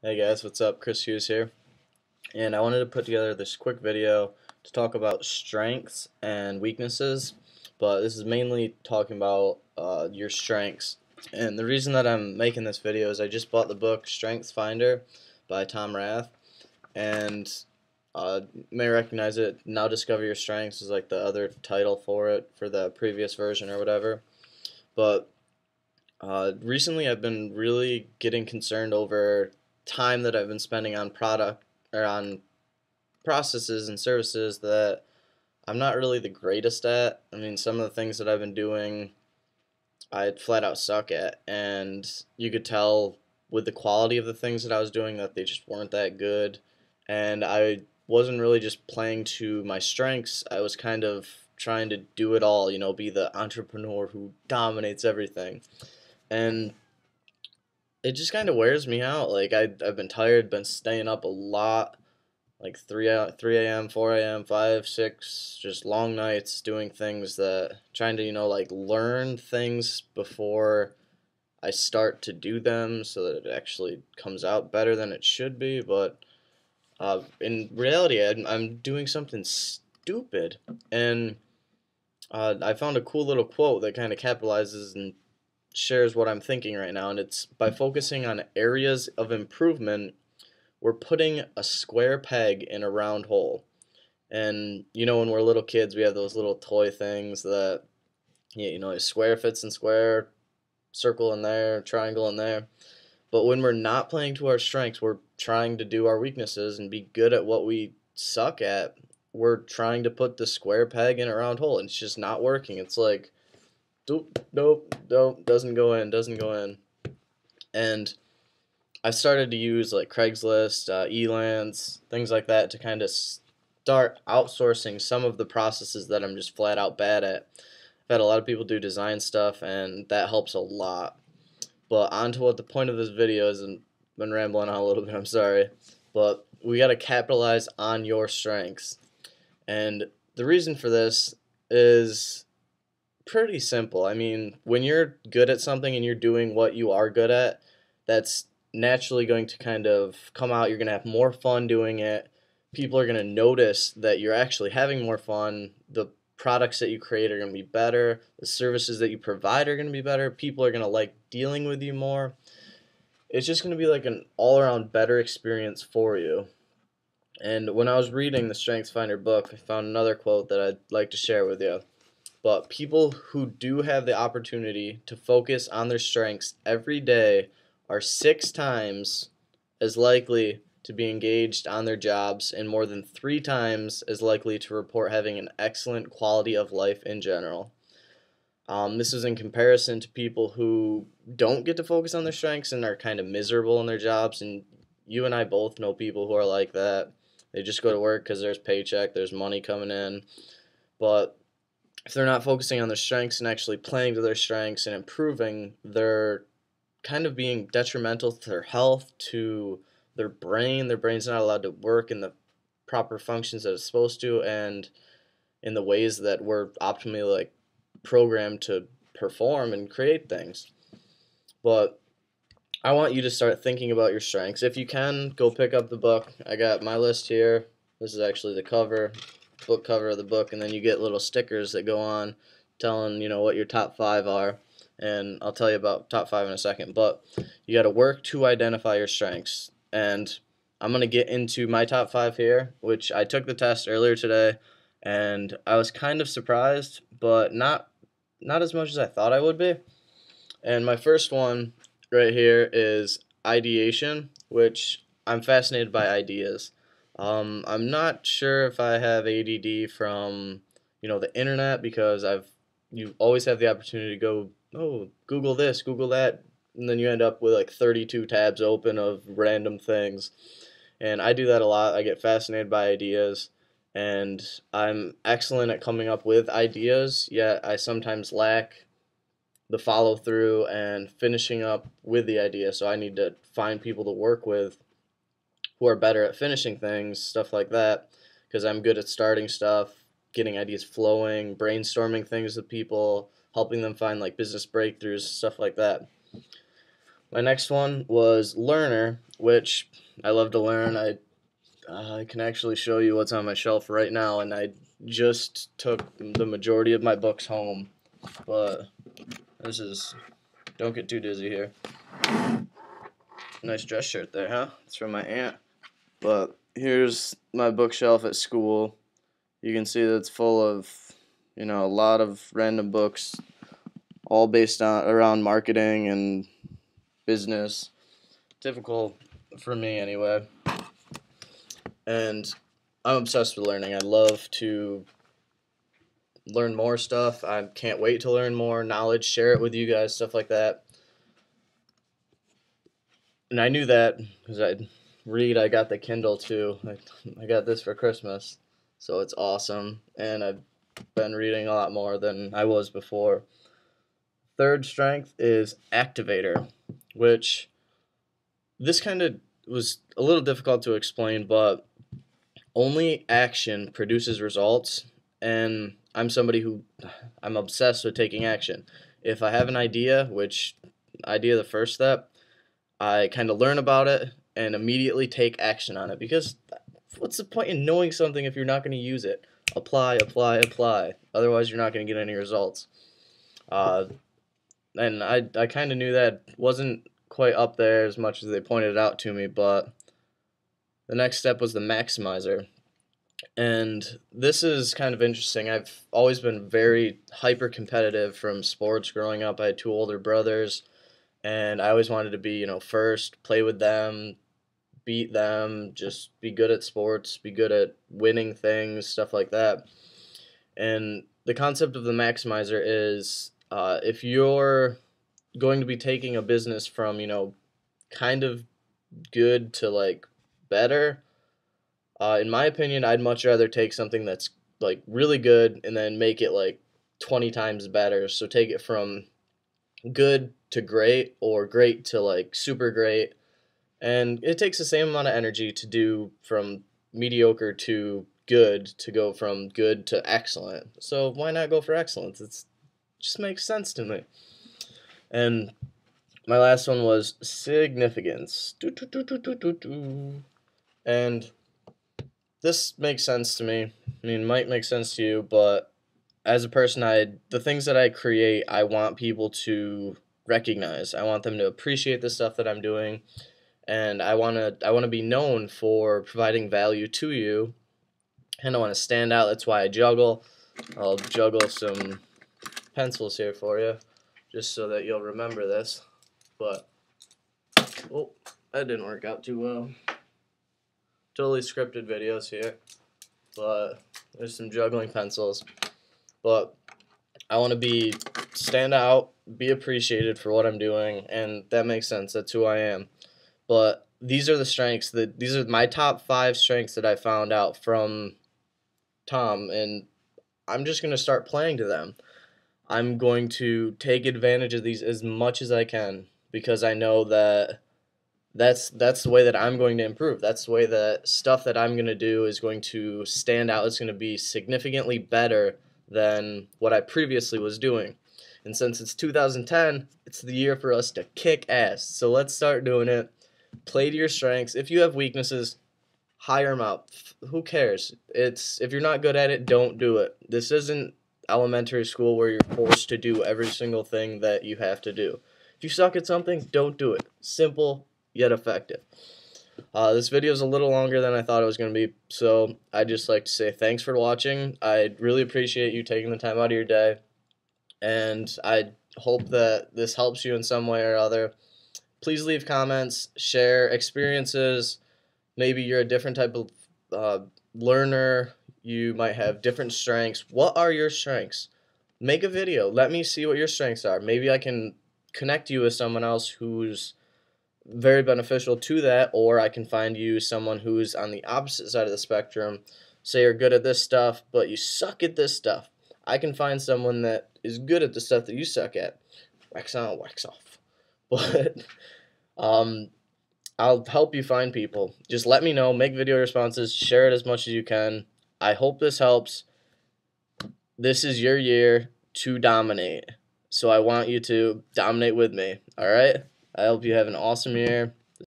Hey guys, what's up? Chris Hughes here, and I wanted to put together this quick video to talk about strengths and weaknesses, but this is mainly talking about your strengths. And the reason that I'm making this video is I just bought the book Strengths Finder by Tom Rath, and you may recognize it. Now Discover Your Strengths is like the other title for it for the previous version or whatever. But recently, I've been really getting concerned over time that I've been spending on product or on processes and services that I'm not really the greatest at. I mean, some of the things that I've been doing, I flat out suck at, and you could tell with the quality of the things that I was doing that they just weren't that good. And I wasn't really just playing to my strengths. I was kind of trying to do it all, be the entrepreneur who dominates everything. And it just kind of wears me out. Like I've been tired, been staying up a lot, like 3 a.m., 4 a.m., 5, 6, just long nights doing things that trying to, like learn things before I start to do them so that it actually comes out better than it should be. But in reality, I'm doing something stupid. And I found a cool little quote that kind of capitalizes and shares what I'm thinking right now, and it's by focusing on areas of improvement, we're putting a square peg in a round hole. And when we're little kids, we have those little toy things that, yeah, a square fits in square, circle in there, triangle in there. But when we're not playing to our strengths, we're trying to do our weaknesses and be good at what we suck at. We're trying to put the square peg in a round hole, and it's just not working. It's like, nope, doesn't go in, doesn't go in. And I started to use like Craigslist, Elance, things like that to kind of start outsourcing some of the processes that I'm just flat out bad at. I've had a lot of people do design stuff, and that helps a lot. But on to what the point of this video is, and I've been rambling on a little bit, I'm sorry. But we got to capitalize on your strengths. And the reason for this is pretty simple. I mean, when you're good at something and you're doing what you are good at, that's naturally going to kind of come out. You're going to have more fun doing it. People are going to notice that you're actually having more fun. The products that you create are going to be better. The services that you provide are going to be better. People are going to like dealing with you more. It's just going to be like an all around better experience for you. And when I was reading the Strengths Finder book, I found another quote that I'd like to share with you. But people who do have the opportunity to focus on their strengths every day are 6 times as likely to be engaged on their jobs and more than 3 times as likely to report having an excellent quality of life in general. This is in comparison to people who don't get to focus on their strengths and are kind of miserable in their jobs. And you and I both know people who are like that. They just go to work because there's paycheck, there's money coming in. But if they're not focusing on their strengths and actually playing to their strengths and improving, they're kind of being detrimental to their health, to their brain. Their brain's not allowed to work in the proper functions that it's supposed to, and in the ways that we're optimally like programmed to perform and create things. But I want you to start thinking about your strengths. If you can, go pick up the book. I got my list here. This is actually the book cover of the book, and then you get little stickers that go on telling, what your top 5 are. And I'll tell you about top 5 in a second. But you got to work to identify your strengths. And I'm going to get into my top 5 here, which I took the test earlier today, and I was kind of surprised, but not as much as I thought I would be. And my first one right here is ideation, which I'm fascinated by ideas. I'm not sure if I have ADD from, the internet because you always have the opportunity to go, oh, Google this, Google that, and then you end up with like 32 tabs open of random things. And I do that a lot. I get fascinated by ideas, and I'm excellent at coming up with ideas, yet I sometimes lack the follow through and finishing up with the idea. So I need to find people to work with who are better at finishing things, stuff like that, because I'm good at starting stuff, getting ideas flowing, brainstorming things with people, helping them find like business breakthroughs, stuff like that. My next one was learner, which I love to learn. I can actually show you what's on my shelf right now, and I just took the majority of my books home. But this is, don't get too dizzy here. Nice dress shirt there, huh? It's from my aunt. But here's my bookshelf at school. You can see that it's full of, a lot of random books, all based on around marketing and business. Typical for me anyway. And I'm obsessed with learning. I love to learn more stuff. I can't wait to learn more knowledge, share it with you guys, stuff like that. And I knew that because I got the Kindle too. I got this for Christmas, so it's awesome. And I've been reading a lot more than I was before. Third strength is activator, which this kind of was a little difficult to explain, but only action produces results, and I'm somebody who I'm obsessed with taking action. If I have an idea, which idea the first step, I kind of learn about it and immediately take action on it, because what's the point in knowing something if you're not going to use it? Apply, apply, apply. Otherwise, you're not going to get any results. Uh, and I kind of knew that wasn't quite up there as much as they pointed it out to me, but the next step was the maximizer. And this is kind of interesting. I've always been very hyper competitive from sports growing up. I had two older brothers, and I always wanted to be, first, play with them, beat them, just be good at sports, be good at winning things, stuff like that. And the concept of the maximizer is if you're going to be taking a business from, kind of good to like better, in my opinion, I'd much rather take something that's like really good and then make it like 20 times better. So take it from good to great or great to like super great. And it takes the same amount of energy to do from mediocre to good, to go from good to excellent. So why not go for excellence? It just makes sense to me. And my last one was significance. And this makes sense to me. I mean, it might make sense to you, but as a person, the things that I create, I want people to recognize. I want them to appreciate the stuff that I'm doing, and I want to be known for providing value to you, and I want to stand out. That's why I juggle. I'll juggle some pencils here for you, just so that you'll remember this. But oh, that didn't work out too well. Totally scripted videos here, but there's some juggling pencils. But I want to stand out, be appreciated for what I'm doing, and that makes sense. That's who I am. But these are the strengths these are my top 5 strengths that I found out from Tom, and I'm just going to start playing to them. I'm going to take advantage of these as much as I can, because I know that that's the way that I'm going to improve. That's the way that stuff that I'm going to do is going to stand out. It's going to be significantly better than what I previously was doing. And since it's 2010, it's the year for us to kick ass. So let's start doing it. Play to your strengths. If you have weaknesses, hire them out. Who cares? If you're not good at it, don't do it. This isn't elementary school where you're forced to do every single thing that you have to do. If you suck at something, don't do it. Simple yet effective. This video is a little longer than I thought it was going to be, so I'd just like to say thanks for watching. I really appreciate you taking the time out of your day, and I hope that this helps you in some way or other. Please leave comments, share experiences. Maybe you're a different type of learner. You might have different strengths. What are your strengths? Make a video. Let me see what your strengths are. Maybe I can connect you with someone else who's very beneficial to that, or I can find you someone who's on the opposite side of the spectrum. Say you're good at this stuff, but you suck at this stuff. I can find someone that is good at the stuff that you suck at. Wax on, wax off. But I'll help you find people. Just let me know, make video responses, share it as much as you can. I hope this helps. This is your year to dominate. So I want you to dominate with me, all right? I hope you have an awesome year.